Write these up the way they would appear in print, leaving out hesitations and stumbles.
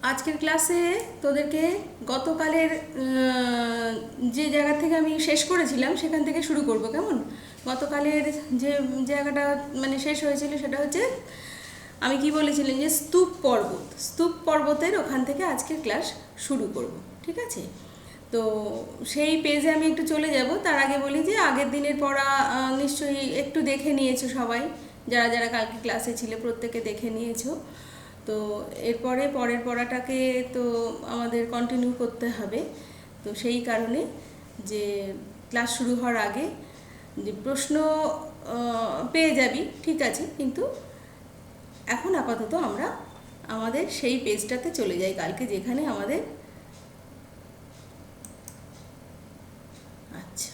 আজকের ক্লাসে তোদেরকে গতকালের যে জায়গা থেকে আমি শেষ করেছিলাম সেখান থেকে শুরু করব। কেমন? গতকালের যে জায়গাটা মানে শেষ হয়েছিল সেটা হচ্ছে আমি কি বলেছিলাম যে স্তূপ পর্বতের ওখান থেকে আজকের ক্লাস শুরু করব। ঠিক আছে? তো সেই পেজে আমি একটু চলে যাব। তার আগে বলি যে আগের দিনের পড়া নিশ্চয়ই একটু দেখে নিয়েছো সবাই, যারা যারা কালকে ক্লাসে ছিলে প্রত্যেকে দেখে নিয়েছো। তো এরপরে পরের পড়াটাকে তো আমাদের কন্টিনিউ করতে হবে। তো সেই কারণে যে ক্লাস শুরু হওয়ার আগে যে প্রশ্ন পেয়ে যাবি, ঠিক আছে, কিন্তু এখন আপাতত আমরা আমাদের সেই পেজটাতে চলে যাই কালকে যেখানে আমাদের আচ্ছা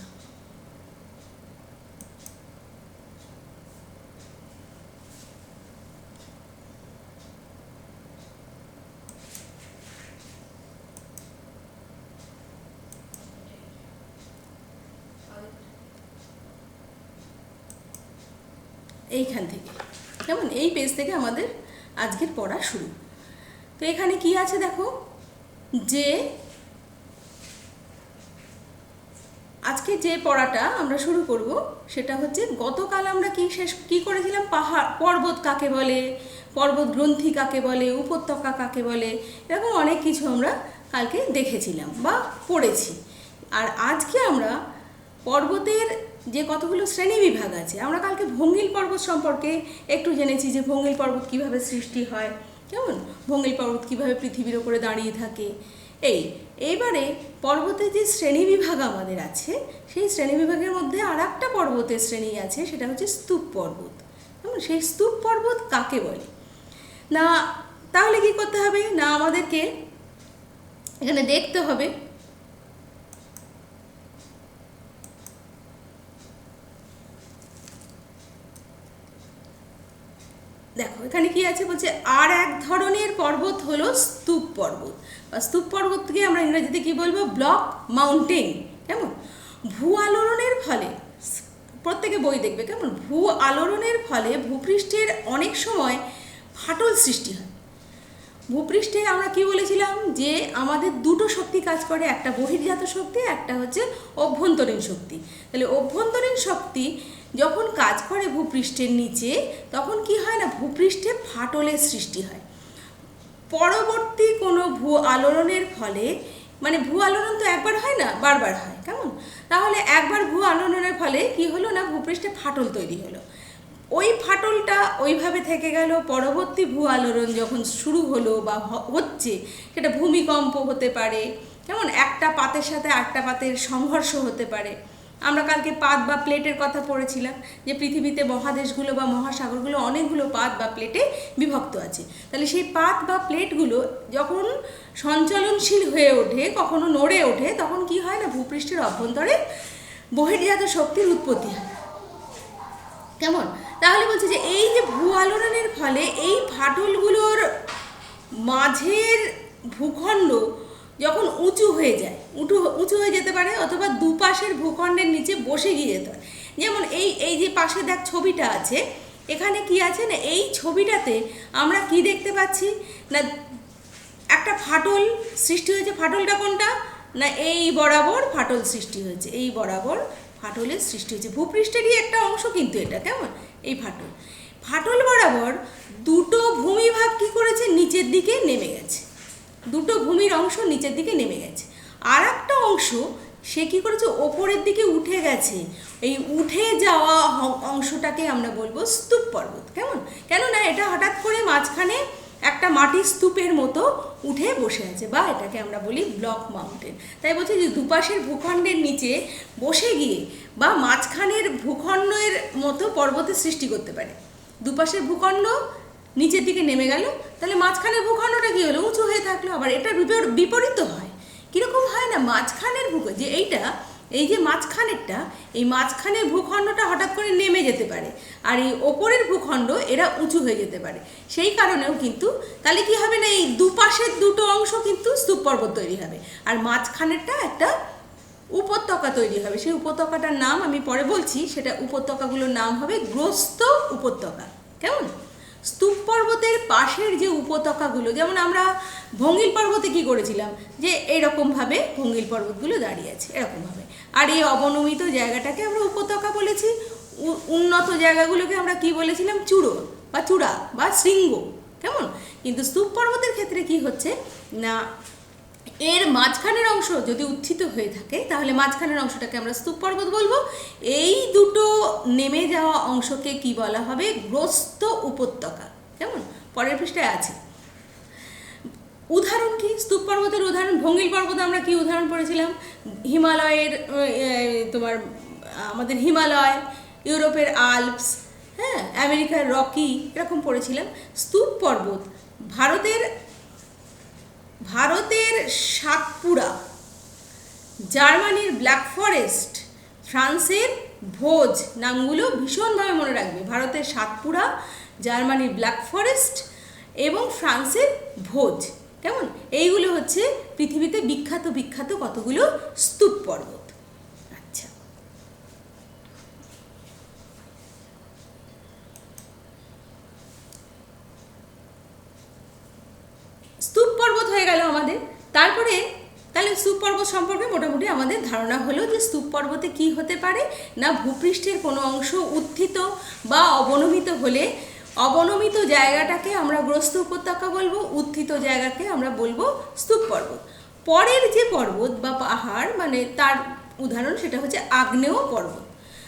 এইখান থেকে, কেমন, এই পেজ থেকে আমাদের আজকের পড়া শুরু। তো এখানে কি আছে দেখো, যে আজকে যে পড়াটা আমরা শুরু করব সেটা হচ্ছে গতকাল আমরা কি করেছিলাম, পর্বত কাকে বলে, পর্বত গ্রন্থি কাকে বলে, উপত্যকা কাকে বলে, এরকম অনেক কিছু আমরা কালকে দেখেছিলাম বা পড়েছি। আর আজকে আমরা পর্বতের যে কতগুলো শ্রেণী বিভাগ আছে, আমরা কালকে ভঙ্গিল পর্বত সম্পর্কে একটু জেনেছি যে ভঙ্গিল পর্বত কিভাবে সৃষ্টি হয়, কেমন, ভঙ্গিল পর্বত কিভাবে পৃথিবীর ওপরে দাঁড়িয়ে থাকে। এইবারে পর্বতের যে শ্রেণীবিভাগ আমাদের আছে সেই শ্রেণীবিভাগের মধ্যে আর একটা পর্বতের শ্রেণী আছে, সেটা হচ্ছে স্তূপ পর্বত। সেই স্তূপ পর্বত কাকে বলে না, তাহলে কি করতে হবে না, আমাদেরকে এখানে দেখতে হবে দেখো এখানে কি আছে, বলছে আর এক ধরনের পর্বত হলো স্তূপ পর্বত, বা স্তূপ পর্বতকে আমরা ইংরেজিতে কি বলবো, ব্লক মাউন্টেন। কেমন? ভূ আলোড়নের ফলে, প্রত্যেকে বই দেখবে, কেমন, ভূ আলোড়নের ফলে ভূপৃষ্ঠের অনেক সময় ফাটল সৃষ্টি হয়। ভূপৃষ্ঠে আমরা কি বলেছিলাম যে আমাদের দুটো শক্তি কাজ করে, একটা বহির্জাত শক্তি, একটা হচ্ছে অভ্যন্তরীণ শক্তি। তাহলে অভ্যন্তরীণ শক্তি যখন কাজ করে ভূপৃষ্ঠের নিচে, তখন কি হয় না, ভূপৃষ্ঠে ফাটলের সৃষ্টি হয়। পরবর্তী কোনো ভূ আলোড়নের ফলে, মানে ভূ আলোড়ন তো একবার হয় না, বারবার হয়, কেমন, তাহলে একবার ভূ আলোড়নের ফলে কি হলো না, ভূপৃষ্ঠে ফাটল তৈরি হলো। ওই ফাটলটা ওইভাবে থেকে গেল, পরবর্তী ভূ আলোড়ন যখন শুরু হলো বা হচ্ছে, সেটা ভূমিকম্প হতে পারে, কেমন, একটা পাতের সাথে আরেকটা পাতের সংঘর্ষ হতে পারে। আমরা কালকে পাত বা প্লেটের কথা পড়েছিলাম যে পৃথিবীতে মহাদেশগুলো বা মহাসাগরগুলো অনেকগুলো পাত বা প্লেটে বিভক্ত আছে। তাহলে সেই পাত বা প্লেটগুলো যখন সঞ্চলনশীল হয়ে ওঠে, কখনো নড়ে ওঠে, তখন কি হয় না, ভূপৃষ্ঠের অভ্যন্তরে বহির্জাত শক্তির উৎপত্তি হয়। কেমন? তাহলে বলছে যে এই যে ভূ আলোড়নের ফলে এই ফাটলগুলোর মাঝের ভূখণ্ড যখন উঁচু হয়ে যায়, উঁচু হয়ে যেতে পারে, অথবা দুপাশের ভূখণ্ডের নিচে বসে গিয়ে যেতে পারে। যেমন এই যে পাশে দেখ ছবিটা আছে, এখানে কি আছে না, এই ছবিটাতে আমরা কি দেখতে পাচ্ছি না, একটা ফাটল সৃষ্টি হয়েছে। ফাটলটা কোনটা না, এই বরাবর ফাটল সৃষ্টি হয়েছে, এই বরাবর ফাটলের সৃষ্টি হয়েছে, ভূপৃষ্ঠেরই একটা অংশ কিন্তু এটা, কেমন, এই ফাটল বরাবর দুটো ভূমিভাগ কি করেছে, নিচের দিকে নেমে গেছে, দুটো ভূমির অংশ নিচের দিকে নেমে গেছে। আর একটা অংশ সে কি করেছে, ওপরের দিকে উঠে গেছে। এই উঠে যাওয়া অংশটাকে আমরা বলবো স্তূপ পর্বত। কেমন? কেননা এটা হঠাৎ করে মাঝখানে একটা মাটির স্তূপের মতো উঠে বসে আছে, বা এটাকে আমরা বলি ব্লক মাউন্টেন। তাই বলছি যে দুপাশের ভূখণ্ডের নিচে বসে গিয়ে বা মাঝখানের ভূখণ্ডের মতো পর্বতের সৃষ্টি করতে পারে। দুপাশের ভূখণ্ড নিচের দিকে নেমে গেল, তাহলে মাঝখানের ভূখণ্ডটা কি হলো, উঁচু হয়ে থাকলো। আবার এটা বিপরীত হয়, কীরকম হয় না, মাঝখানের যে এই যে মাঝখানেরটা, এই মাঝখানের ভূখণ্ডটা হঠাৎ করে নেমে যেতে পারে, আর এই ওপরের ভূখণ্ড এরা উঁচু হয়ে যেতে পারে। সেই কারণেও কিন্তু তাহলে কি হবে না, এই দুপাশের দুটো অংশ কিন্তু স্তূপ পর্বত তৈরি হবে, আর মাঝখানেরটা একটা উপত্যকা তৈরি হবে। সেই উপত্যকাটার নাম আমি পরে বলছি, সেটা উপত্যকাগুলোর নাম হবে গ্রস্ত উপত্যকা। কেমন? স্তূপ পর্বতের পাশের যে উপত্যকাগুলো, যেমন আমরা ভঙ্গিল পর্বতে কি করেছিলাম, যে এইরকমভাবে ভঙ্গিল পর্বতগুলো দাঁড়িয়ে আছে এরকমভাবে। আর এই অবনমিত জায়গাটাকে আমরা উপত্যকা বলেছি, উন্নত জায়গাগুলোকে আমরা কি বলেছিলাম, চূড়ো বা চূড়া বা শৃঙ্গ। কেমন? কিন্তু স্তূপ পর্বতের ক্ষেত্রে কি হচ্ছে না, এর মাঝখানের অংশ যদি উত্থিত হয়ে থাকে তাহলে মাঝখানের অংশটাকে আমরা স্তূপ পর্বত বলবো। এই দুটো নেমে যাওয়া অংশকে কি বলা হবে, গ্রস্ত উপত্যকা। কেমন? পরের পৃষ্ঠায় আছে। উদাহরণ কি স্তূপ পর্বতের উদাহরণ? ভঙ্গিল পর্বতে আমরা কি উদাহরণ পড়েছিলাম, হিমালয়ের তোমার আমাদের হিমালয়, ইউরোপের আল্পস, হ্যাঁ, আমেরিকার রকি, এরকম পড়েছিলাম। স্তূপ পর্বত ভারতের সাতপুরা, জার্মানির ব্ল্যাক ফরেস্ট, ফ্রান্সের ভোজ, নামগুলো ভীষণভাবে মনে রাখবে। ভারতের সাতপুরা, জার্মানির ব্ল্যাক ফরেস্ট এবং ফ্রান্সের ভোজ। কেমন? এইগুলো হচ্ছে পৃথিবীতে বিখ্যাত বিখ্যাত কতগুলো স্তূপ পর্বত। আচ্ছা, স্তূপ পর্বত হয়ে গেল আমাদের। তারপরে তাহলে স্তূপ পর্বত সম্পর্কে মোটামুটি আমাদের ধারণা হলো যে স্তূপ পর্বতে কি হতে পারে না, ভূপৃষ্ঠের কোনো অংশ উত্থিত বা অবনমিত হলে অবনমিত জায়গাটাকে আমরা গ্রস্ত উপত্যকা বলবো, উত্থিত জায়গাকে আমরা বলবো স্তূপ পর্বত। পরের যে পর্বত বা পাহাড় মানে তার উদাহরণ সেটা হচ্ছে আগ্নেয় পর্বত।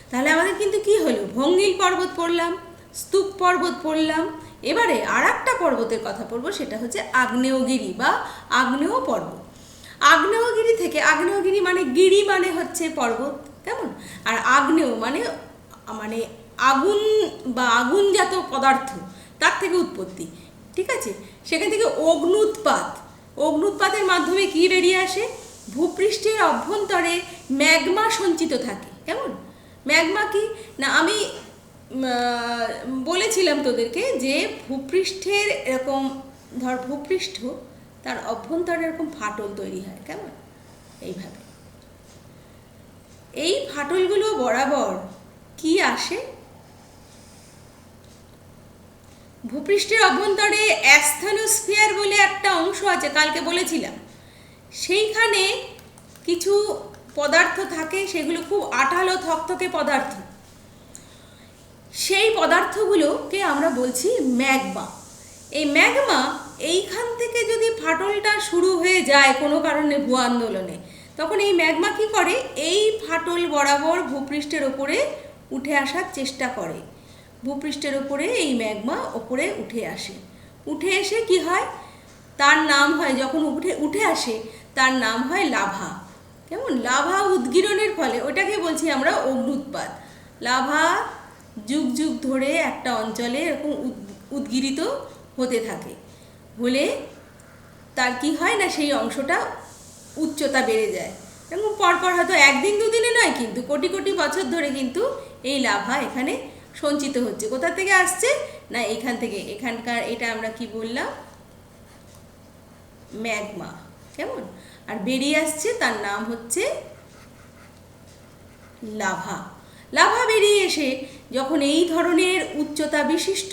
তাহলে আমাদের কিন্তু কি হলো, ভঙ্গিল পর্বত পড়লাম, স্তূপ পর্বত পড়লাম, এবারে আর একটা পর্বতের কথা পড়বো, সেটা হচ্ছে আগ্নেয়গিরি বা আগ্নেয় পর্বত। আগ্নেয়গিরি থেকে, আগ্নেয়গিরি মানে গিরি মানে হচ্ছে পর্বত, কেমন, আর আগ্নেয় মানে মানে আগুন বা আগুনজাত পদার্থ, তার থেকে উৎপত্তি। ঠিক আছে? সেখান থেকে অগ্নুৎপাতের মাধ্যমে কি বেরিয়ে আসে, ভূপৃষ্ঠের অভ্যন্তরে ম্যাগমা সঞ্চিত থাকে। কেমন? ম্যাগমা কি না, আমি বলেছিলাম তোদেরকে যে ভূপৃষ্ঠের এরকম ধর ভূপৃষ্ঠ, তার অভ্যন্তরে এরকম ফাটল তৈরি হয়। কেমন? এইভাবে এই ফাটলগুলো বরাবর কি আসে, ভূপৃষ্ঠের অভ্যন্তরে অ্যাস্থেনোস্ফিয়ার বলে একটা অংশ আছে, কালকে বলেছিলাম। সেইখানে কিছু পদার্থ থাকে, সেগুলো খুব আঠালো থকথকে পদার্থ। সেই পদার্থগুলোকে আমরা বলছি ম্যাগমা। এই ম্যাগমা এইখান থেকে যদি ফাটলটা শুরু হয়ে যায় কোনো কারণে ভূ আন্দোলনে, তখন এই ম্যাগমা কি করে, এই ফাটল বরাবর ভূপৃষ্ঠের ওপরে উঠে আসার চেষ্টা করে। ভূপৃষ্ঠের ওপরে এই ম্যাগমা ওপরে উঠে আসে, উঠে এসে কি হয়, তার নাম হয়, যখন উঠে আসে তার নাম হয় লাভা। কেমন? লাভা উদ্গীরণের ফলে, ওটাকে বলছি আমরা অগ্নুৎপাত। লাভা যুগ যুগ ধরে একটা অঞ্চলে এরকম উদ্গীরিত হতে থাকে, হলে তার কি হয় না, সেই অংশটা উচ্চতা বেড়ে যায়। এবং পরপর হয়তো একদিন দুদিনে নয়, কিন্তু কোটি কোটি বছর ধরে কিন্তু এই লাভা এখানে সঞ্চিত হচ্ছে। কোথা থেকে আসছে না, এখান থেকে, এখানকার এটা আমরা কি বললাম, ম্যাগমা। কেমন? আর বেরিয়ে আসছে, তার নাম হচ্ছে লাভা। লাভা বেরিয়ে এসে যখন এই ধরনের উচ্চতা বিশিষ্ট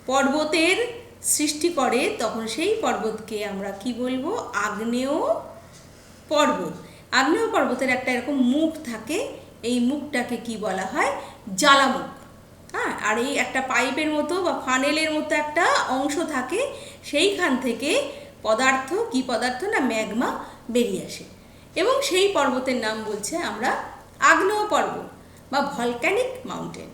পর্বতের সৃষ্টি করে, তখন সেই পর্বতকে আমরা কি বলবো, আগ্নেয় পর্বত। আগ্নেয় পর্বতের একটা এরকম মুখ থাকে, এই মুখটাকে কি বলা হয়, জ্বালামুখ। হ্যাঁ, আর এই একটা পাইপের মতো বা ফানেলের মতো একটা অংশ থাকে, সেইখান থেকে পদার্থ, কি পদার্থ না, ম্যাগমা বেরিয়ে আসে, এবং সেই পর্বতের নাম বলছে আমরা আগ্নেয় পর্বত বা ভলক্যানিক মাউন্টেন।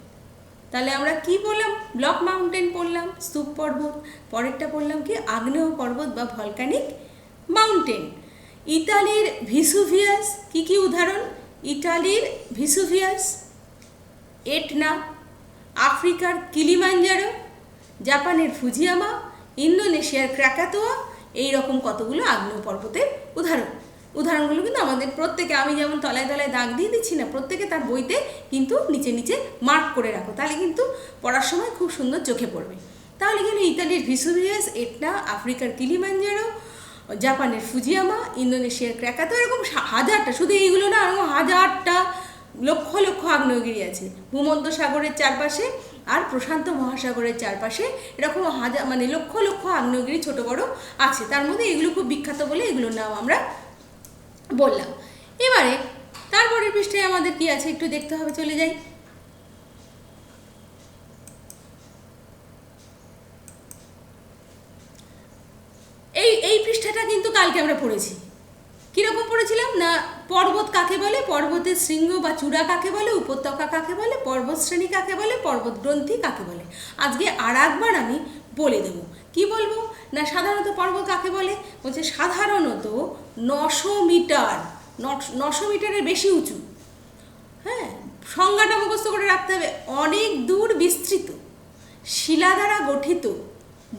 তাহলে আমরা কি বললাম, ব্লক মাউন্টেন পড়লাম, স্তূপ পর্বত, পরেরটা পড়লাম কি, আগ্নেয় পর্বত বা ভলক্যানিক মাউন্টেন। ইতালির ভিসুভিয়াস, কি কি উদাহরণ, ইটালির ভিসুভিয়াস, এটনা, আফ্রিকার কিলিমাঞ্জারো, জাপানের ফুজিয়ামা, ইন্দোনেশিয়ার ক্রাকাতোয়া, এইরকম কতগুলো আগ্নেয় পর্বতের উদাহরণগুলো কিন্তু আমাদের প্রত্যেকে, আমি যেমন তলায় তলায় দাগ দিয়ে দিচ্ছি না, প্রত্যেকে তার বইতে কিন্তু নিচে নিচে মার্ক করে রাখো, তাহলে কিন্তু পড়ার সময় খুব সুন্দর চোখে পড়বে। তাহলে কিন্তু ইতালির ভিসুভিয়াস, এটনা, আফ্রিকার কিলিমাঞ্জারো, জাপানের ফুজিয়ামা, ইন্দোনেশিয়ার ক্রাকাতোয়া, এরকম হাজারটা, শুধু এইগুলো না, এরকম হাজারটা লক্ষ লক্ষ আগ্নেয়গিরি আছে ভূমধ্য সাগরের চারপাশে। আর প্রশান্ত মহাসাগরের চারপাশে এরকম হাজার মানে লক্ষ লক্ষ আগ্নেয়গিরি ছোট বড় আছে, তার মধ্যে এগুলো খুব বিখ্যাত বলে এগুলোর নাম আমরা বললাম। এবারে তারপরের পৃষ্ঠায় আমাদের কি আছে একটু দেখতে হবে, চলে যাই। এই পৃষ্ঠাটা কিন্তু কালকে আমরা পড়েছি। কিরকম পড়েছিলাম না, পর্বত কাকে বলে, পর্বতের শৃঙ্গ বা চূড়া কাকে বলে, উপত্যকা কাকে বলে, পর্বত শ্রেণী কাকে বলে, পর্বত গ্রন্থি কাকে বলে। আজকে আর একবার আমি বলে দেবো। কি বলবো না, সাধারণত পর্বত কাকে বলে, বলছে সাধারণত 900 মিটার, 900 মিটারের বেশি উঁচু। হ্যাঁ, সংজ্ঞাটা মুখস্থ করে রাখতে হবে। অনেক দূর বিস্তৃত শিলা দ্বারা গঠিত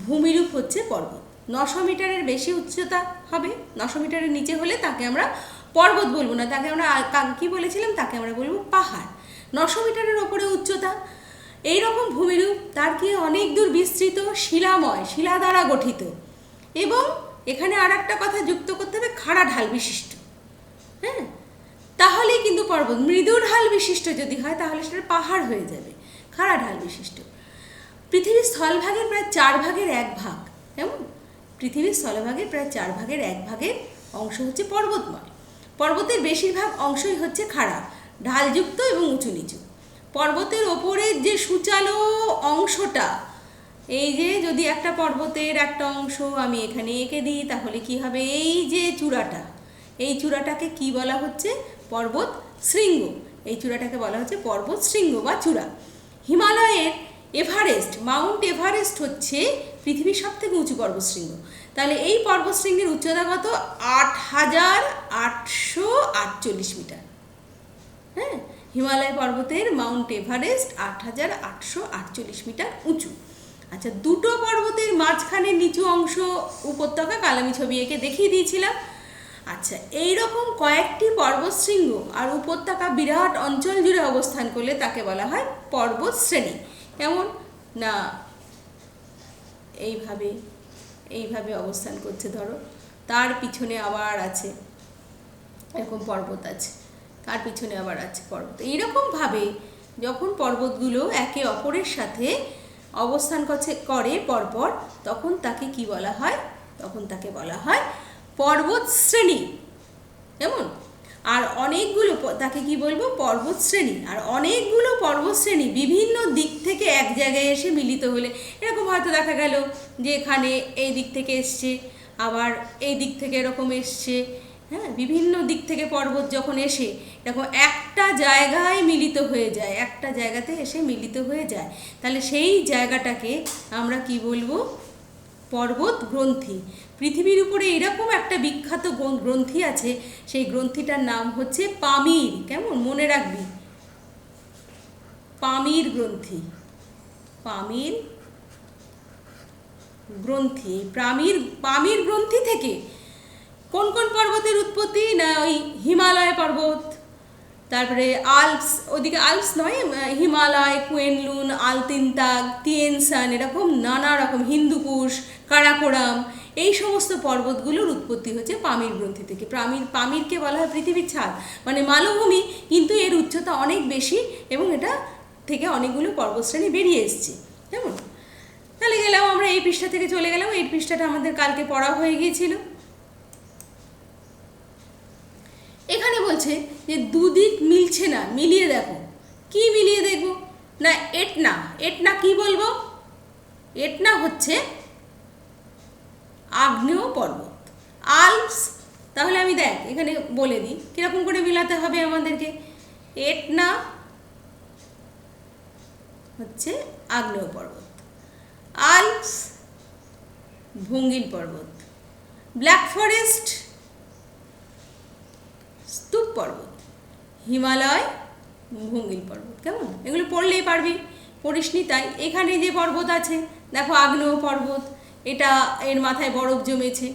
ভূমিরূপ হচ্ছে পর্বত। 900 মিটারের বেশি উচ্চতা হবে, 900 মিটারের নিচে হলে তাকে আমরা পর্বত বলবো না, তাকে আমরা কি বলেছিলাম, তাকে আমরা বলবো পাহাড়। 900 মিটারের ওপরে উচ্চতা, এই রকম ভূমিরূপ, তার কি অনেক দূর বিস্তৃত, শিলাময়, শিলা দ্বারা গঠিত, এবং এখানে আর একটা কথা যুক্ত করতে হবে, খাড়া ঢাল বিশিষ্ট। হ্যাঁ, তাহলেই কিন্তু পর্বত। মৃদু ঢাল বিশিষ্ট যদি হয় তাহলে সেটা পাহাড় হয়ে যাবে, খাড়া ঢাল বিশিষ্ট। পৃথিবীর স্থলভাগের প্রায় 4 ভাগের 1 ভাগ, কেমন, পৃথিবীর স্থলভাগের প্রায় 4 ভাগের 1 ভাগের অংশ হচ্ছে পর্বতময়। পর্বতের বেশিরভাগ অংশই হচ্ছে খাড়া ঢালযুক্ত এবং উঁচু নিচু। পর্বতের ওপরের যে সূচালো অংশটা, এই যে যদি একটা পর্বতের একটা অংশ আমি এখানে এঁকে দিই তাহলে কি হবে, এই যে চূড়াটা, এই চূড়াটাকে কি বলা হচ্ছে, পর্বত শৃঙ্গ। এই চূড়াটাকে বলা হচ্ছে পর্বত শৃঙ্গ বা চূড়া। হিমালয়ের এভারেস্ট, মাউন্ট এভারেস্ট হচ্ছে পৃথিবীর সবথেকে উঁচু পর্বতশৃঙ্গ। তাহলে এই পর্বতশৃঙ্গের উচ্চতা কত, 8848 মিটার। হ্যাঁ, হিমালয় পর্বতের মাউন্ট এভারেস্ট 8848 মিটার উঁচু। আচ্ছা, দুটো পর্বতের মাঝখানে নিচু অংশ উপত্যকা, কালামি ছবি এঁকে দেখিয়ে দিয়েছিলাম। আচ্ছা, এই রকম কয়েকটি পর্বতশৃঙ্গ আর উপত্যকা বিরাট অঞ্চল জুড়ে অবস্থান করলে তাকে বলা হয় পর্বত শ্রেণী। কেমন না, এইভাবে এইভাবে অবস্থান করছে, ধরো তার পিছনে আবার আছে এরকম পর্বত আছে, তার পিছনে আবার আছে পর্বত। এইরকমভাবে যখন পর্বতগুলো একে অপরের সাথে অবস্থান করে পরপর, তখন তাকে কি বলা হয়, তখন তাকে বলা হয় পর্বত শ্রেণী। কেমন, আর অনেকগুলো, তাকে কি বলবো, পর্বত শ্রেণী। আর অনেকগুলো পর্বত শ্রেণী বিভিন্ন দিক থেকে এক জায়গায় এসে মিলিত হলে, এরকম হয়তো দেখা গেল যে এখানে এই দিক থেকে এসছে, আবার এই দিক থেকে এরকম এসছে। হ্যাঁ, বিভিন্ন দিক থেকে পর্বত যখন এসে এরকম একটা জায়গায় মিলিত হয়ে যায়, একটা জায়গাতে এসে মিলিত হয়ে যায়, তাহলে সেই জায়গাটাকে আমরা কি বলবো, পর্বত গ্রন্থি। পৃথিবীর উপরে এরকম একটা বিখ্যাত গ্রন্থি আছে, সেই গ্রন্থিটার নাম হচ্ছে পামির। কেমন, মনে রাখবি, পামির গ্রন্থি, পামির গ্রন্থি। পামির গ্রন্থি থেকে কোন কোন পর্বতের উৎপত্তি, না ওই হিমালয় পর্বত, তারপরে আল্পস, ওদিকে আল্পস নয়, হিমালয়, কুয়েনলুন, আলতিনতাগ, তিয়ানসান, এরকম নানা রকম, হিন্দুকুশ, কারাকোরাম, এই সমস্ত পর্বতগুলোর উৎপত্তি হচ্ছে পামির গ্রন্থি থেকে। পামিরকে বলা হয় পৃথিবীর ছাদ, মানে মালভূমি, কিন্তু এর উচ্চতা অনেক বেশি এবং এটা থেকে অনেকগুলো পর্বতশ্রেণী বেরিয়ে এসছে। কেমন, তাহলে গেলাম আমরা এই পৃষ্ঠা থেকে চলে গেলাম, এই পৃষ্ঠাটা আমাদের কালকে পড়া হয়ে গিয়েছিল। এখানে বলছে যে দুদিক মিলছে না, মিলিয়ে দেখো। কি মিলিয়ে দেখবো না, এটনা। এটনা কি বলবো, এটনা হচ্ছে আগ্নেয় পর্বত। আল্পস, তাহলে আমি দেখ এখানে বলে দিই কিরকম করে মিলাতে হবে আমাদেরকে। এটনা হচ্ছে আগ্নেয় পর্বত, আল্পস ভঙ্গিল পর্বত, ব্ল্যাক ফরেস্ট স্তূপ পর্বত, হিমালয় ভঙ্গিল পর্বত। কেমন, এগুলো পড়লেই পারবি, পড়িসনি তাই। এখানে যে পর্বত আছে দেখো, আগ্নেয় পর্বত, এটা এর মাথায় বরফ জমেছে,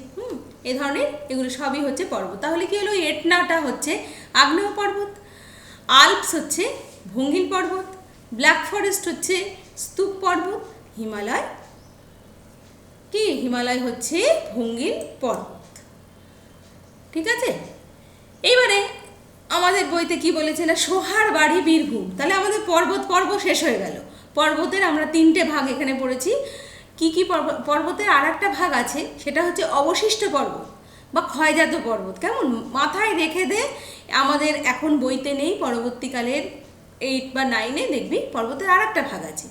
এ ধরনের, এগুলো সবই হচ্ছে পর্বত। তাহলে কি হলো, এটনাটা হচ্ছে আগ্নেয় পর্বত, আল্পস হচ্ছে ভঙ্গিল পর্বত, ব্ল্যাক ফরেস্ট হচ্ছে স্তূপ পর্বত, হিমালয় কি, হিমালয় হচ্ছে ভঙ্গিল পর্বত। ঠিক আছে, এইবারে আমাদের বইতে কি বলেছে না, সোহার বাড়ি বীরভূম। তাহলে আমাদের পর্ব শেষ হয়ে গেল, পর্বতের আমরা 3টে ভাগ এখানে পড়েছি। কি কি পর্বতের আর একটা ভাগ আছে, সেটা হচ্ছে অবশিষ্ট পর্বত বা ক্ষয়জাত পর্বত। কেমন মাথায় রেখে দে, আমাদের এখন বইতে নেই, পরবর্তীকালের 8 বা 9-এ দেখবি পর্বতের আর একটা ভাগ আছে,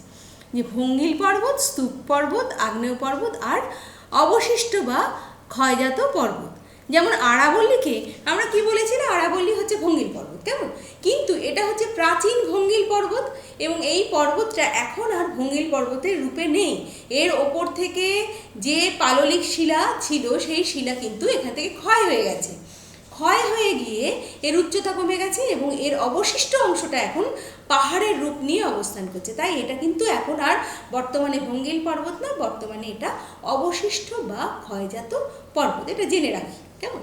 যে ভঙ্গিল পর্বত, স্তূপ পর্বত, আগ্নেয় পর্বত আর অবশিষ্ট বা ক্ষয়জাত পর্বত। যেমন আরাবল্লীকে আমরা কি বলেছি না, আরাবল্লী হচ্ছে ভঙ্গিল পর্বত, কেমন, কিন্তু এটা হচ্ছে প্রাচীন ভঙ্গিল পর্বত এবং এই পর্বতটা এখন আর ভঙ্গিল পর্বতের রূপে নেই। এর ওপর থেকে যে পাললিক শিলা ছিল সেই শিলা কিন্তু এখান থেকে ক্ষয় হয়ে গেছে, ক্ষয় হয়ে গিয়ে এর উচ্চতা কমে গেছে এবং এর অবশিষ্ট অংশটা এখন পাহাড়ের রূপ নিয়ে অবস্থান করছে। তাই এটা কিন্তু এখন আর বর্তমানে ভঙ্গিল পর্বত না, বর্তমানে এটা অবশিষ্ট বা ক্ষয়জাত পর্বত, এটা জেনে রাখি, কেমন।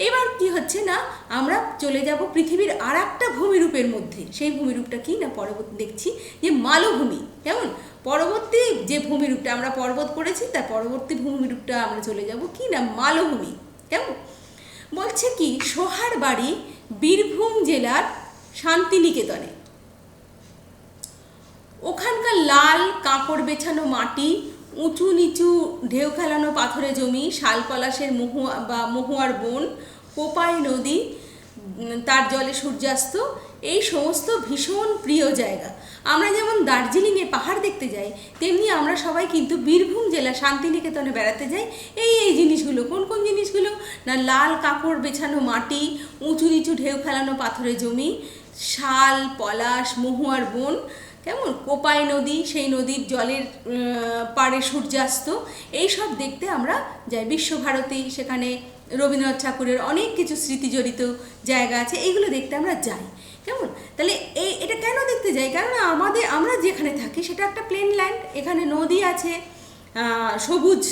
এবার কি হচ্ছে না, আমরা চলে যাব পৃথিবীর আর একটা ভূমিরূপের মধ্যে। সেই ভূমিরূপটা কি না, পরবর্তী দেখছি যে মালভূমি, কেমন। পরবর্তী যে ভূমিরূপটা আমরা পর্বত পড়েছি, তার পরবর্তী ভূমিরূপটা আমরা চলে যাব কি না, মালভূমি, কেমন। বলছে কি, সোহার বাড়ি বীরভূম জেলার শান্তিনিকেতনে। ওখানকার লাল কাপড় বেছানো মাটি, উঁচু নিচু ঢেউ খেলানো পাথরে জমি, শাল পলাশের মহুয়ার বন, কোপাই নদী, তার জলে সূর্যাস্ত, এই সমস্ত ভীষণ প্রিয় জায়গা। আমরা যেমন দার্জিলিংয়ে পাহাড় দেখতে যাই, তেমনি আমরা সবাই কিন্তু বীরভূম জেলা শান্তিনিকেতনে বেড়াতে যাই। এই জিনিসগুলো, কোন কোন জিনিসগুলো না, লাল কাপড় বেছানো মাটি, উঁচু নিচু ঢেউ খেলানো পাথরে জমি, শাল পলাশ মহুয়ার বন, কেমন, কোপাই নদী, সেই নদীর জলের পাড়ে সূর্যাস্ত, এই সব দেখতে আমরা যাই। বিশ্বভারতী, সেখানে রবীন্দ্রনাথ ঠাকুরের অনেক কিছু স্মৃতিজড়িত জায়গা আছে, এইগুলো দেখতে আমরা যাই, কেমন। তাহলে এটা কেন দেখতে যাই, কারণ আমরা যেখানে থাকি সেটা একটা প্লেন ল্যান্ড, এখানে নদী আছে, সবুজ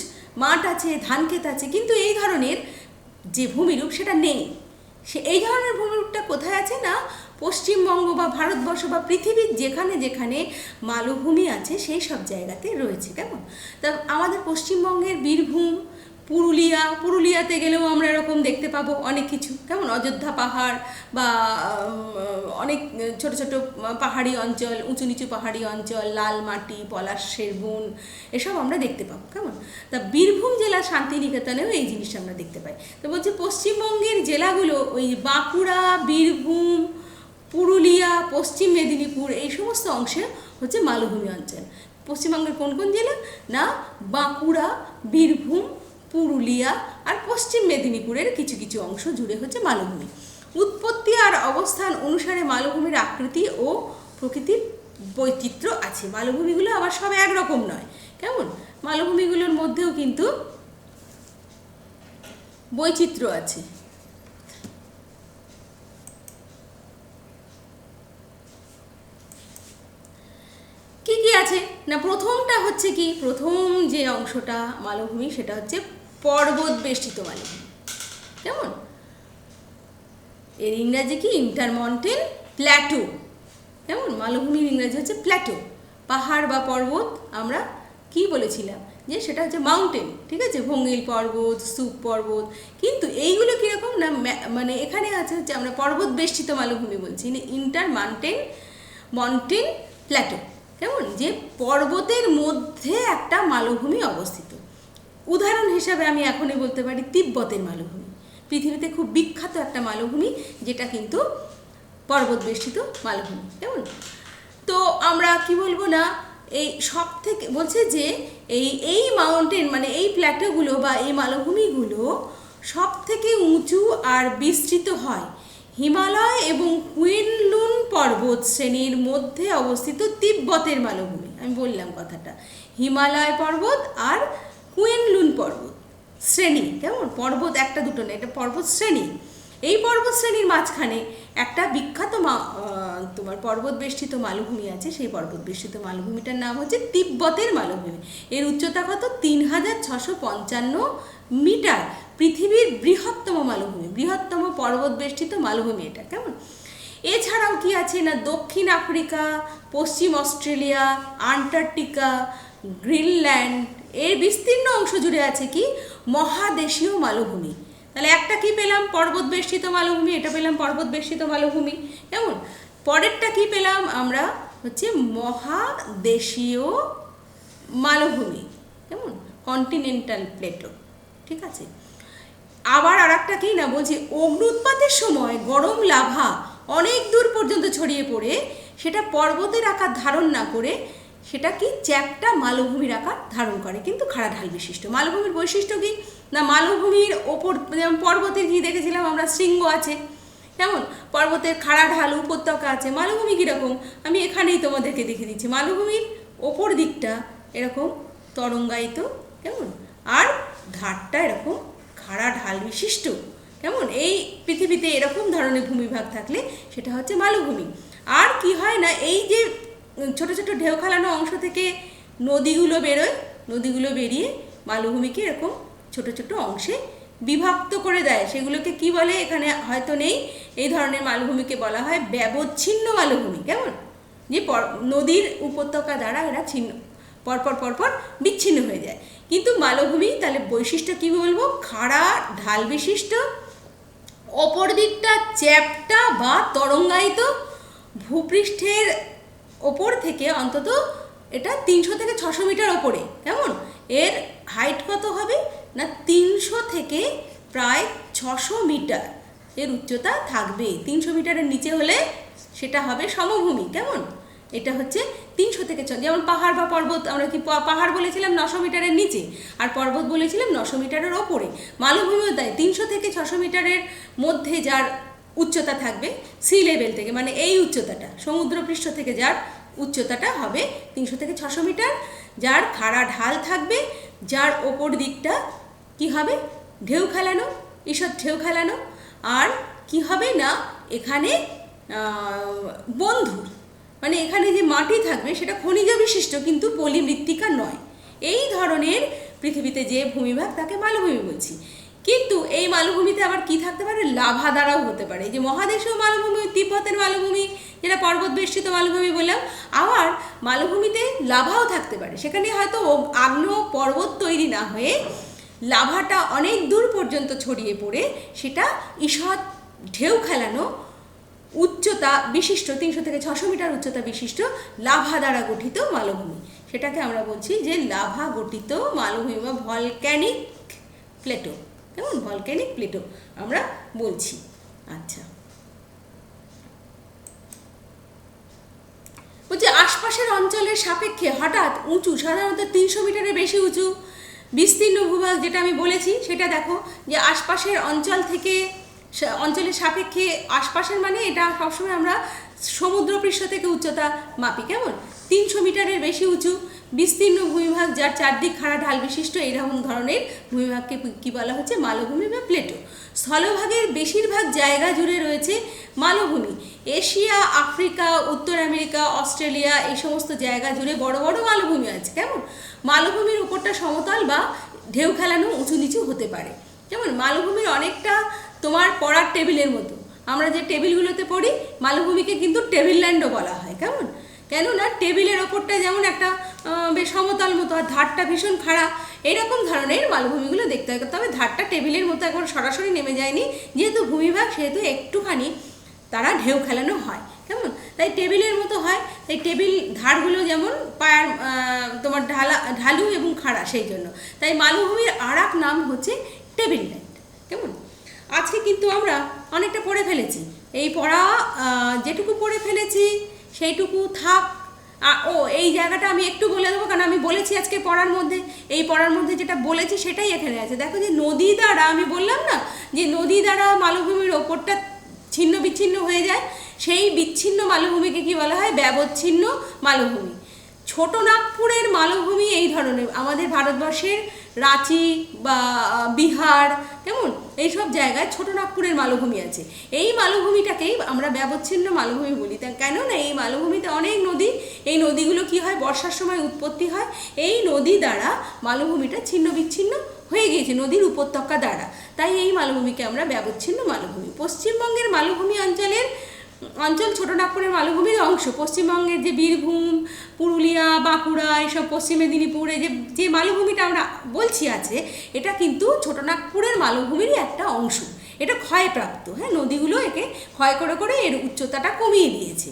মাঠ আছে, ধান ক্ষেত আছে, কিন্তু এই ধরনের যে ভূমিরূপ সেটা নেই। এই ধরনের ভূমিরূপটা কোথায় আছে না, পশ্চিমবঙ্গ বা ভারতবর্ষ বা পৃথিবীর যেখানে যেখানে মালভূমি আছে সেই সব জায়গাতে রয়েছে, কেমন। তা আমাদের পশ্চিমবঙ্গের বীরভূম, পুরুলিয়াতে গেলেও আমরা এরকম দেখতে পাবো অনেক কিছু, কেমন, অযোধ্যা পাহাড় বা অনেক ছোট ছোট পাহাড়ি অঞ্চল, উঁচু নিচু পাহাড়ি অঞ্চল, লাল মাটি, পলাশের বন, এসব আমরা দেখতে পাবো, কেমন। তা বীরভূম জেলার শান্তিনিকেতনেও এই জিনিসটা আমরা দেখতে পাই। তো বলছি পশ্চিমবঙ্গের জেলাগুলো ওই বাঁকুড়া, বীরভূম, পুরুলিয়া, পশ্চিম মেদিনীপুর, এই সমস্ত অংশে হচ্ছে মালভূমি অঞ্চল। পশ্চিমবঙ্গের কোন কোন জেলা না, বাঁকুড়া, বীরভূম, পুরুলিয়া আর পশ্চিম মেদিনীপুরের কিছু কিছু অংশ জুড়ে হচ্ছে মালভূমি। উৎপত্তি আর অবস্থান অনুসারে মালভূমির আকৃতি ও প্রকৃতির বৈচিত্র্য আছে। মালভূমিগুলো আবার সব একরকম নয়, কেমন, মালভূমিগুলোর মধ্যেও কিন্তু বৈচিত্র্য আছে। কি কি আছে না, প্রথমটা হচ্ছে কি, প্রথম যে অংশটা মালভূমি সেটা হচ্ছে পর্বত বেষ্টিত মালভূমি, কেমন। এর ইংরাজি কি, ইন্টারমন্টেন প্ল্যাটো, কেমন। মালভূমির ইংরাজি হচ্ছে প্ল্যাটো, পাহাড় বা পর্বত আমরা কি বলেছিলাম যে সেটা হচ্ছে মাউন্টেন, ঠিক আছে, ভঙ্গিল পর্বত, স্তূপ পর্বত। কিন্তু এইগুলো কীরকম না, মানে এখানে আছে হচ্ছে আমরা পর্বত বেষ্টিত মালভূমি বলছি, মন্টেন প্ল্যাটো, কেমন, যে পর্বতের মধ্যে একটা মালভূমি অবস্থিত। উদাহরণ হিসাবে আমি এখনই বলতে পারি তিব্বতের মালভূমি, পৃথিবীতে খুব বিখ্যাত একটা মালভূমি, যেটা কিন্তু পর্বত বেষ্টিত মালভূমি, কেমন। তো আমরা কি বলবো না, এই সব থেকে বলছে যে এই মাউন্টেন মানে এই প্ল্যাটোগুলো বা এই মালভূমিগুলো সব থেকে উঁচু আর বিস্তৃত হয় হিমালয় এবং কুইনলুন পর্বত শ্রেণীর মধ্যে অবস্থিত তিব্বতের মালভূমি। আমি বললাম কথাটা, হিমালয় পর্বত আর কুইনলুন পর্বত শ্রেণী, কেমন, পর্বত একটা দুটো না, এটা পর্বত শ্রেণী। এই পর্বত শ্রেণীর মাঝখানে একটা বিখ্যাত তোমার পর্বত বেষ্টিত মালভূমি আছে। সেই পর্বত বেষ্টিত মালভূমিটার নাম হচ্ছে তিব্বতের মালভূমি। এর উচ্চতা কত, 3655 মিটার। পৃথিবীর বৃহত্তম মালভূমি, বৃহত্তম পর্বত বেষ্টিত মালভূমি এটা, কেমন। এছাড়াও কি আছে না, দক্ষিণ আফ্রিকা, পশ্চিম অস্ট্রেলিয়া, আন্টার্কটিকা, গ্রিনল্যান্ড, এর বিস্তীর্ণ অংশ জুড়ে আছে কি মহাদেশীয় মালভূমি। তাহলে একটা কি পেলাম, পর্বত বেষ্টিত মালভূমি, এটা পেলাম পর্বত বেষ্টিত মালভূমি, কেমন। পরেরটা কি পেলাম আমরা, হচ্ছে মহাদেশীয় মালভূমি, কেমন, কন্টিনেন্টাল প্লেটো, ঠিক আছে। আবার আর একটা কি না বলছি, অগ্নি উৎপাতের সময় গরম লাভা অনেক দূর পর্যন্ত ছড়িয়ে পড়ে সেটা পর্বতের আকার ধারণ না করে সেটা কি চ্যাপ্টা মালভূমির আকার ধারণ করে, কিন্তু খাড়া ঢাল বিশিষ্ট। মালভূমির বৈশিষ্ট্য কি না, মালভূমির ওপর যেমন পর্বতের কি দেখেছিলাম আমরা, শৃঙ্গ আছে, কেমন, পর্বতের খাড়া ঢাল উপত্যকা আছে। মালভূমি কীরকম আমি এখানেই তোমাদেরকে দেখে দিচ্ছি। মালভূমির ওপর দিকটা এরকম তরঙ্গায়িত, কেমন, আর ধারটা এরকম খাড়া ঢাল বিশিষ্ট, কেমন। এই পৃথিবীতে এরকম ধরনের ভূমিভাগ থাকলে সেটা হচ্ছে মালভূমি। আর কি হয় না, এই যে ছোট ছোট ঢেউ খেলানো অংশ থেকে নদীগুলো বেরোয়, নদীগুলো বেরিয়ে মালভূমিকে এরকম ছোট ছোট অংশে বিভক্ত করে দেয়। সেগুলোকে কি বলে এখানে হয়তো নেই, এই ধরনের মালভূমিকে বলা হয় ব্যবচ্ছিন্ন মালভূমি, কেমন, যে নদীর উপত্যকা দ্বারা এরা পরপর পরপর বিচ্ছিন্ন হয়ে যায়। কিন্তু মালভূমি তাহলে বৈশিষ্ট্য কী বলবো, খাড়া ঢাল বিশিষ্ট, অপর দিকটা চ্যাপ্টা বা তরঙ্গায়িত, ভূপৃষ্ঠের ওপর থেকে অন্তত এটা 300 থেকে 600 মিটার ওপরে, কেমন। এর হাইট কত হবে না 300 থেকে প্রায় 600 মিটার এর উচ্চতা থাকবে। 300 মিটারের নিচে হলে সেটা হবে সমভূমি, কেমন। এটা হচ্ছে 300 থেকে, যেমন পাহাড় বা পর্বত, আমরা কি পাহাড় বলেছিলাম 900 মিটারের নিচে, আর পর্বত বলেছিলাম 900 মিটারের ওপরে। মালভূমিও তাই 300 থেকে 600 মিটারের মধ্যে যার উচ্চতা থাকবে সি লেভেল থেকে, মানে এই উচ্চতাটা সমুদ্রপৃষ্ঠ থেকে যার উচ্চতাটা হবে 300 থেকে 600 মিটার, যার খাড়া ঢাল থাকবে, যার ওপর দিকটা কি হবে ঢেউ খেলানো, ঈষৎ ঢেউ খেলানো, আর কি হবে না এখানে বন্ধুর, মানে এখানে যে মাটি থাকবে সেটা খনিজ বিশিষ্ট কিন্তু পলিমৃত্তিকা নয়। এই ধরনের পৃথিবীতে যে ভূমিভাগ তাকে মালভূমি বলছি। কিন্তু এই মালভূমিতে আবার কি থাকতে পারে, লাভা দ্বারাও হতে পারে। যে মহাদেশীয় মালভূমি, তিব্বতের মালভূমি, যেটা পর্বত বেষ্টিত মালভূমি বললাম, আবার মালভূমিতে লাভাও থাকতে পারে। সেখানে হয়তো আগ্নেয় পর্বত তৈরি না হয়ে লাভাটা অনেক দূর পর্যন্ত ছড়িয়ে পড়ে সেটা ঈষৎ ঢেউ খেলানো উচ্চতা বিশিষ্ট 300 থেকে 600 মিটার উচ্চতা বিশিষ্ট লাভা দ্বারা গঠিত মালভূমি। সেটাকে আমরা বলছি যে লাভা গঠিত মালভূমি বা ভলক্যানিক প্লেটো, কেমন, ভলক্যানিক প্লেটো আমরা বলছি। আচ্ছা, বলছি আশপাশের অঞ্চলের সাপেক্ষে হঠাৎ উঁচু, সাধারণত 300 মিটারের বেশি উঁচু বিস্তীর্ণ ভূভাগ, যেটা আমি বলেছি সেটা দেখো যে আশপাশের অঞ্চল থেকে অঞ্চলের সাপেক্ষে, আশপাশের মানে এটা সবসময় আমরা সমুদ্রপৃষ্ঠ থেকে উচ্চতা মাপি, কেমন, 300 মিটারের বেশি উঁচু বিস্তীর্ণ ভূমিভাগ যার চারদিক খাড়া ঢাল বিশিষ্ট এইরকম ধরনের ভূমিভাগকে কি বলা হচ্ছে, মালভূমি বা প্লেটো। স্থলভাগের বেশিরভাগ জায়গা জুড়ে রয়েছে মালভূমি। এশিয়া, আফ্রিকা, উত্তর আমেরিকা, অস্ট্রেলিয়া এই সমস্ত জায়গা জুড়ে বড় বড় মালভূমি আছে, কেমন। মালভূমির উপরটা সমতল বা ঢেউ খেলানো উঁচু নিচু হতে পারে, যেমন মালভূমির অনেকটা তোমার পড়ার টেবিলের মতো, আমরা যে টেবিলগুলোতে পড়ি মালভূমিকে কিন্তু টেবিল ল্যান্ডও বলা হয়, কেমন। কেননা টেবিলের ওপরটা যেমন একটা বেশ সমতল মতো আর ধারটা ভীষণ খাড়া, এইরকম ধরনের মালভূমিগুলো দেখতে হয়। তবে ধারটা টেবিলের মতো একবার সরাসরি নেমে যায়নি, যেহেতু ভূমিভাগ সেহেতু একটুখানি তারা ঢেউ খেলানো হয়, কেমন, তাই টেবিলের মতো হয়। তাই টেবিল ধারগুলো যেমন পায়ার তোমার ঢালু এবং খাড়া, সেই জন্য তাই মালভূমির আর এক নাম হচ্ছে টেবিল ল্যান্ড, কেমন। আজকে কিন্তু আমরা অনেকটা পড়ে ফেলেছি, এই পড়া যেটুকু পড়ে ফেলেছি সেইটুকু থাক। এই জায়গাটা আমি একটু বলে দেবো, কারণ আমি বলেছি আজকে পড়ার মধ্যে যেটা বলেছি সেটাই এখানে আছে। দেখো যে নদী দ্বারা, আমি বললাম না যে নদী দ্বারা মালভূমির ওপরটা ছিন্ন বিচ্ছিন্ন হয়ে যায়, সেই বিচ্ছিন্ন মালভূমিকে কি বলা হয়, ব্যবচ্ছিন্ন মালভূমি। ছোটনাগপুরের মালভূমি এই ধরনের, আমাদের ভারতবর্ষের রাঁচি বা বিহার, কেমন, এইসব জায়গায় ছোটনাগপুরের মালভূমি আছে। এই মালভূমিটাকেই আমরা ব্যবচ্ছিন্ন মালভূমি বলি। কেননা এই মালভূমিতে অনেক নদী, এই নদীগুলো কি হয় বর্ষার সময় উৎপত্তি হয়, এই নদী দ্বারা মালভূমিটা ছিন্ন বিচ্ছিন্ন হয়ে গিয়েছে নদীর উপত্যকা দ্বারা, তাই এই মালভূমিকে আমরা ব্যবচ্ছিন্ন মালভূমি। পশ্চিমবঙ্গের মালভূমি অঞ্চল ছোটনাগপুরের মালভূমির অংশ। পশ্চিমবঙ্গের যে বীরভূম, পুরুলিয়া, বাঁকুড়া, এইসব পশ্চিম মেদিনীপুরে যে মালভূমিটা আমরা বলছি আছে, এটা কিন্তু ছোটনাগপুরের মালভূমিরই একটা অংশ। এটা ক্ষয়প্রাপ্ত, হ্যাঁ, নদীগুলো একে ক্ষয় করে করে এর উচ্চতাটা কমিয়ে দিয়েছে।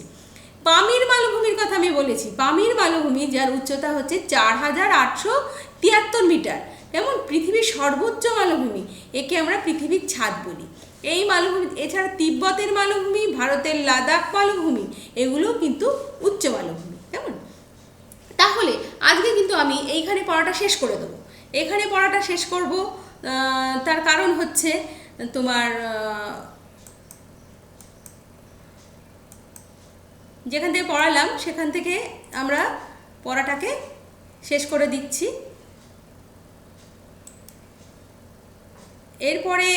পামির মালভূমির কথা আমি বলেছি। পামির মালভূমি যার উচ্চতা হচ্ছে 4873 মিটার, কেমন, পৃথিবীর সর্বোচ্চ মালভূমি, একে আমরা পৃথিবীর ছাদ বলি। এই মালভূমি, এছাড়া তিব্বতের মালভূমি, ভারতের লাদাখ মালভূমি, এগুলোও কিন্তু উচ্চ মালভূমি, কেমন। তাহলে আজকে কিন্তু আমি এইখানে পড়াটা শেষ করে দেবো। এখানে পড়াটা শেষ করব, তার কারণ হচ্ছে তোমার যেখান থেকে পড়ালাম সেখান থেকে আমরা পড়াটাকে শেষ করে দিচ্ছি। এরপরে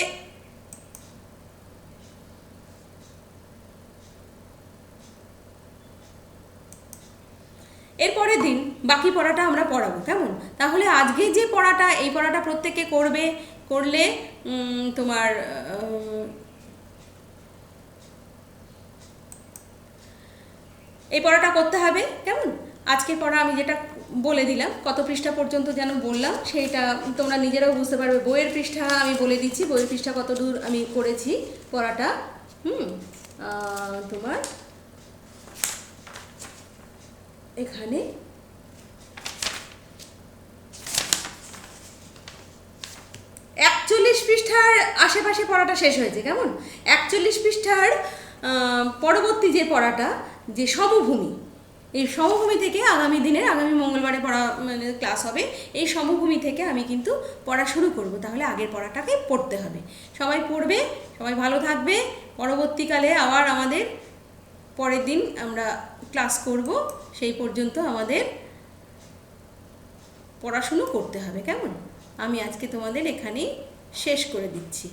এরপরের দিন বাকি পড়াটা আমরা পড়াবো, কেমন। তাহলে আজকে যে পড়াটা, এই পড়াটা প্রত্যেকে করবে, করলে তোমার এই পড়াটা করতে হবে, কেমন। আজকের পড়া আমি যেটা বলে দিলাম, কত পৃষ্ঠা পর্যন্ত যেন বললাম, সেইটা তোমরা নিজেরাও বুঝতে পারবে। বইয়ের পৃষ্ঠা আমি বলে দিচ্ছি, বইয়ের পৃষ্ঠা কত দূর আমি করেছি পড়াটা। তোমার এখানে 41 পৃষ্ঠার আশেপাশে পড়াটা শেষ হয়েছে, কেমন। 41 পৃষ্ঠার পরবর্তী যে পড়াটা, যে সমভূমি, এই সমভূমি থেকে আগামী মঙ্গলবারে পড়া মানে ক্লাস হবে। এই সমভূমি থেকে আমি কিন্তু পড়া শুরু করব। তাহলে আগের পড়াটাকে পড়তে হবে, সবাই পড়বে, সবাই ভালো থাকবে। পরবর্তীকালে আবার আমাদের পরের দিন আমরা ক্লাস করব, সেই পর্যন্ত আমাদের পড়াশুনো করতে হবে, কেমন। আমি আজকে তোমাদের এখানেই শেষ করে দিচ্ছি।